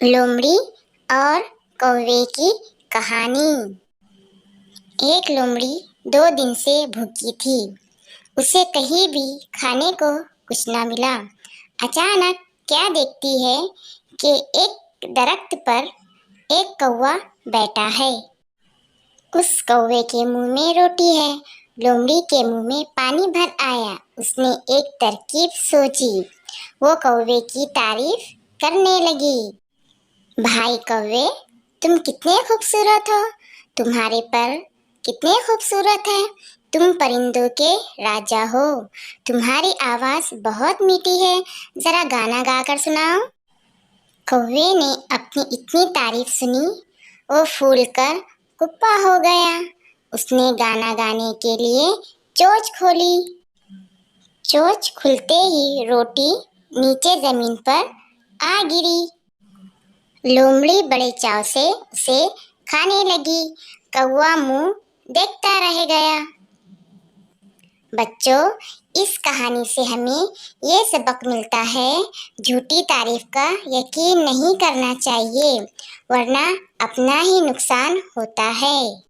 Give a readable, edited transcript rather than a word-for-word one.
लोमड़ी और कौवे की कहानी। एक लोमड़ी 2 दिन से भूखी थी। उसे कहीं भी खाने को कुछ न मिला। अचानक क्या देखती है कि एक दरख्त पर एक कौवा बैठा है। उस कौवे के मुंह में रोटी है। लोमड़ी के मुंह में पानी भर आया। उसने एक तरकीब सोची। वो कौवे की तारीफ करने लगी। भाई कौवे, तुम कितने खूबसूरत हो। तुम्हारे पर कितने खूबसूरत है। तुम परिंदों के राजा हो। तुम्हारी आवाज बहुत मीठी है। जरा गाना गाकर सुनाओ। कौवे ने अपनी इतनी तारीफ सुनी, वो फूल कर कुप्पा हो गया। उसने गाना गाने के लिए चोंच खोली। चोंच खुलते ही रोटी नीचे जमीन पर आ गिरी। लोमड़ी बड़े चाव से उसे खाने लगी। कौवा मुंह देखता रह गया। बच्चों, इस कहानी से हमें ये सबक मिलता है, झूठी तारीफ का यकीन नहीं करना चाहिए, वरना अपना ही नुकसान होता है।